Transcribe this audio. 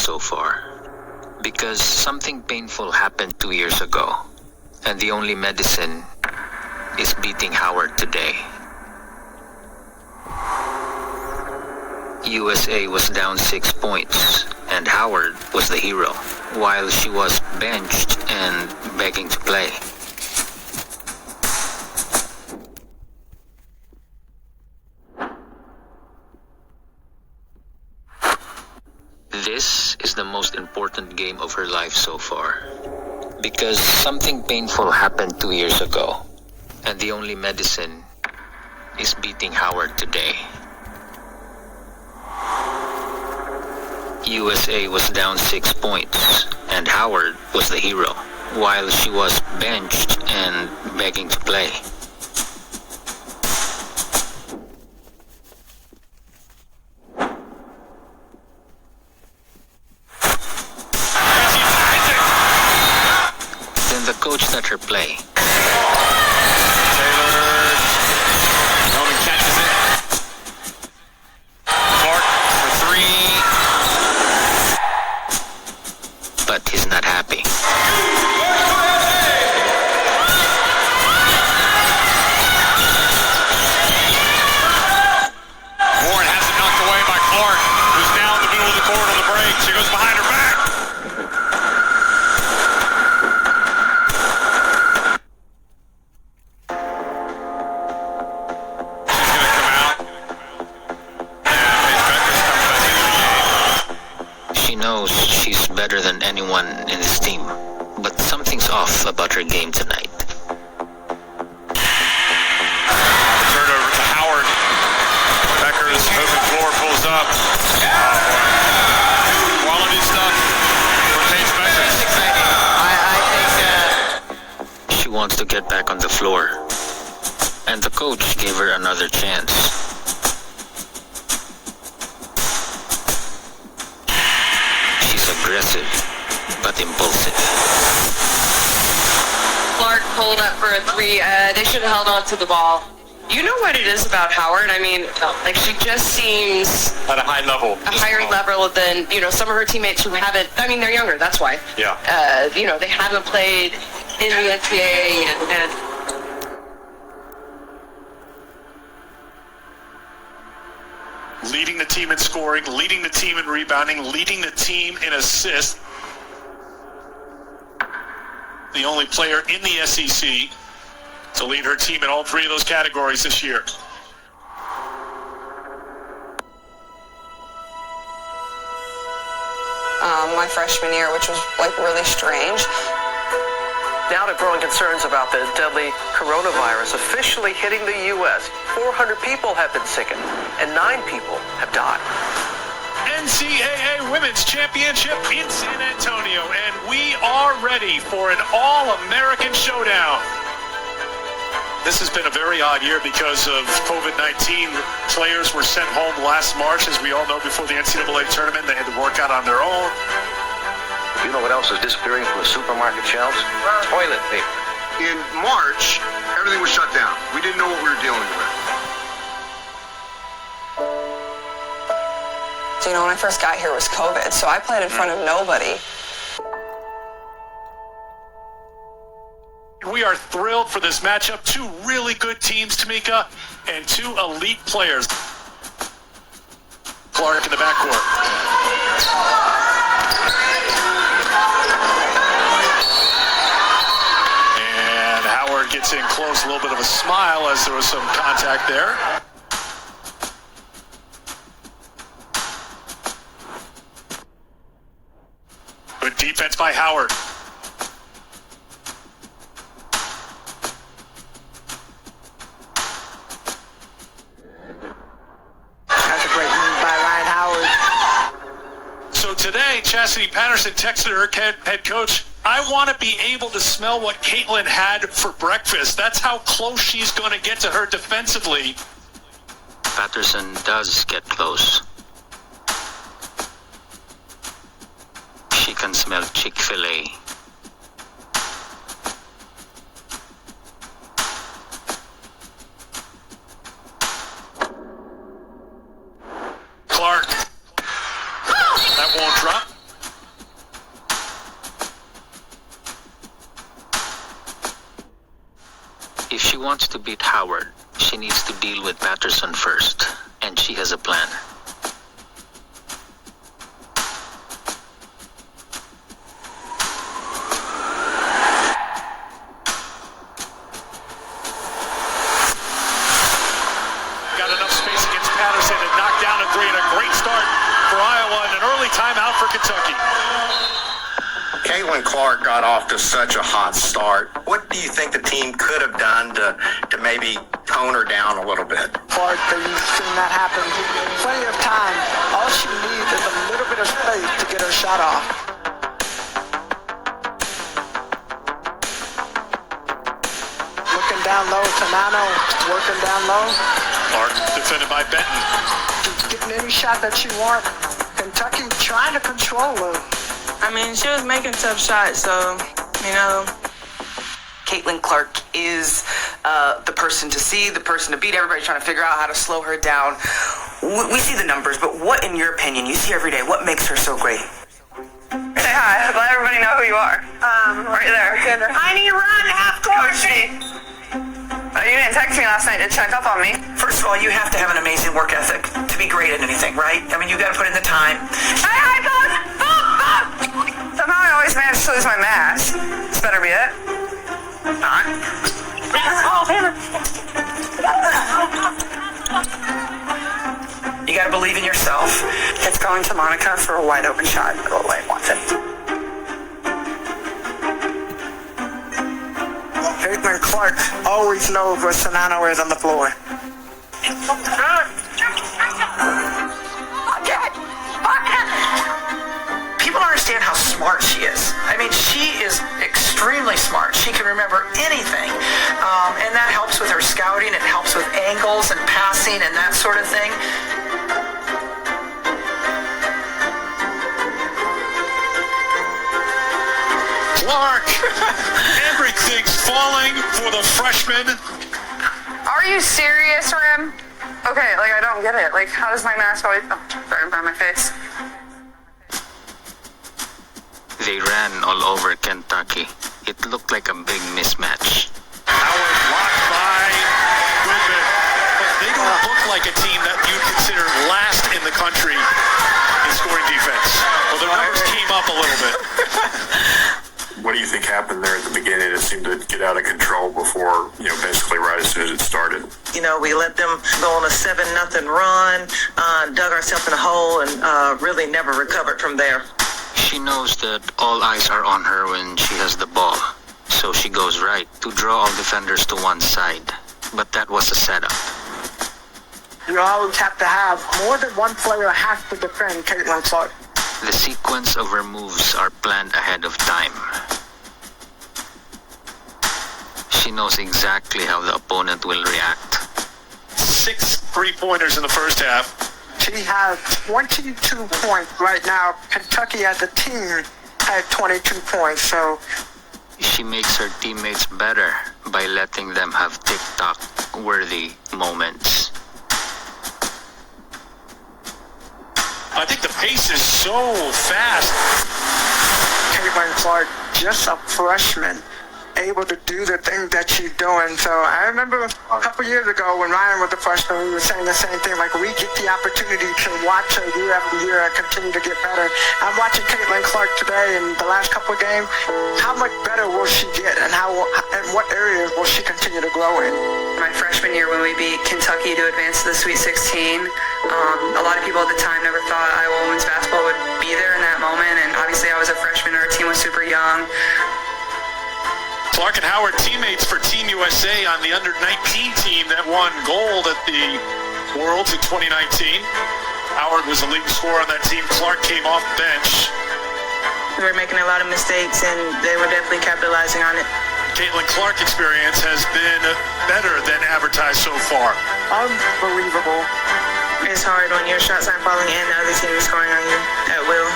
so far. Because something painful happened 2 years ago. And the only medicine is beating Howard today. USA was down 6 points, and Howard was the hero, while she was benched and begging to play. This is the most important game of her life so far. Because something painful happened 2 years ago, and the only medicine is beating Howard today. USA was down 6 points, and Howard was the hero, while she was benched and begging to play. Then the coach let her play. But he's not happy. Warren has it knocked away by Clark, who's now in the middle of the court on the break. She goes behind her back. She's going to come out. And Paige Becker's coming back into the game. She knows she's better than anyone in this team, but something's off about her game tonight. Turn over to Howard. Becker's open floor pulls up. Quality stuff for Paige Becker. She wants to get back on the floor, and the coach gave her another chance. She's aggressive, but impulsive. Clark pulled up for a three. They should have held on to the ball. You know what it is about Howard? I mean, like, she just seems At a high level. a higher level than, some of her teammates who haven't, they're younger, that's why. Yeah. They haven't played in the NCAA and leading the team in scoring, leading the team in rebounding, leading the team in assists. The only player in the SEC to lead her team in all three of those categories this year. My freshman year, which was really strange. Now to growing concerns about the deadly coronavirus officially hitting the U.S. 400 people have been sickened and 9 people have died. NCAA Women's Championship in San Antonio, and we are ready for an all-American showdown. This has been a very odd year because of COVID-19. Players were sent home last March, as we all know, before the NCAA tournament. They had to work out on their own. You know what else is disappearing from the supermarket shelves? Toilet paper. In March, everything was shut down. We didn't know what we were dealing with. So, when I first got here, it was COVID, so I played in front of nobody. We are thrilled for this matchup. 2 really good teams, Tamika, and 2 elite players. Clark in the backcourt. And Howard gets in close, a little bit of a smile as there was some contact there. Good defense by Howard. That's a great move by Rhyne Howard. So today, Chastity Patterson texted her head coach, I want to be able to smell what Caitlin had for breakfast. That's how close she's going to get to her defensively. Patterson does get close. She can smell Chick-fil-A. Clark. That won't drop. If she wants to beat Howard, she needs to deal with Patterson first, and she has a plan. Got enough space against Patterson and knocked down a three, and a great start for Iowa and an early timeout for Kentucky. Caitlin Clark got off to such a hot start. What do you think the team could have done to maybe tone her down a little bit? Clark, you've seen that happen plenty of time. All she needs is a little bit of space to get her shot off. Looking down low, Tanano working down low. Clark defended by Benton. She's getting any shot that she wants. Kentucky trying to control her. I mean, she was making tough shots, so, you know. Caitlin Clark is the person to see, the person to beat. Everybody's trying to figure out how to slow her down. We see the numbers, but what, in your opinion, you see every day, what makes her so great? Say hi. Let everybody know who you are. Right there. I need to run half court. You didn't text me last night to check up on me. First of all, you have to have an amazing work ethic to be great at anything, right? I mean, you got to put in the time. Hey, somehow I always manage to lose my mask. This better be it. Not. You got to believe in yourself. It's going to Monica for a wide open shot. Go away, wants it. Caitlin Clark always knows where Tanano is on the floor. People don't understand how smart she is. I mean, she is extremely smart. She can remember anything. And that helps with her scouting. It helps with angles and passing and that sort of thing. Clark, everything's falling for the freshman. Are you serious, Rim? Okay, like, I don't get it. Like, how does my mask always... Oh, sorry, by my face. They ran all over Kentucky. It looked like a big mismatch. Howard blocked by Goodman. But they don't look like a team that you'd consider last in the country in scoring defense. Well, their numbers came up a little bit. What do you think happened there at the beginning? It seemed to get out of control before, basically right as soon as it started. You know, we let them go on a 7-0 run, dug ourselves in a hole, and really never recovered from there. She knows that all eyes are on her when she has the ball, so she goes right to draw all defenders to one side. But that was a setup. You always have to have more than one player has to defend Caitlin Clark. The sequence of her moves are planned ahead of time. She knows exactly how the opponent will react. 6 3-pointers in the first half. She has 22 points right now. Kentucky as a team had 22 points, so... She makes her teammates better by letting them have TikTok-worthy moments. I think the pace is so fast. Caitlin Clark, just a freshman, able to do the things that she's doing. So I remember a couple years ago when Ryan was a freshman, we were saying the same thing, like we get the opportunity to watch her year after year and continue to get better. I'm watching Caitlin Clark today in the last couple of games. How much better will she get, and what areas will she continue to grow in? My freshman year when we beat Kentucky to advance to the Sweet 16, a lot of people at the time never thought Iowa women's basketball would be there in that moment, and obviously I was a freshman, our team was super young. Clark and Howard teammates for Team USA on the under-19 team that won gold at the Worlds in 2019. Howard was the leading scorer on that team. Clark came off the bench. We were making a lot of mistakes, and they were definitely capitalizing on it. Caitlin Clark experience has been better than advertised so far. Unbelievable. It's hard when your shots aren't falling and the other team is scoring on you at will.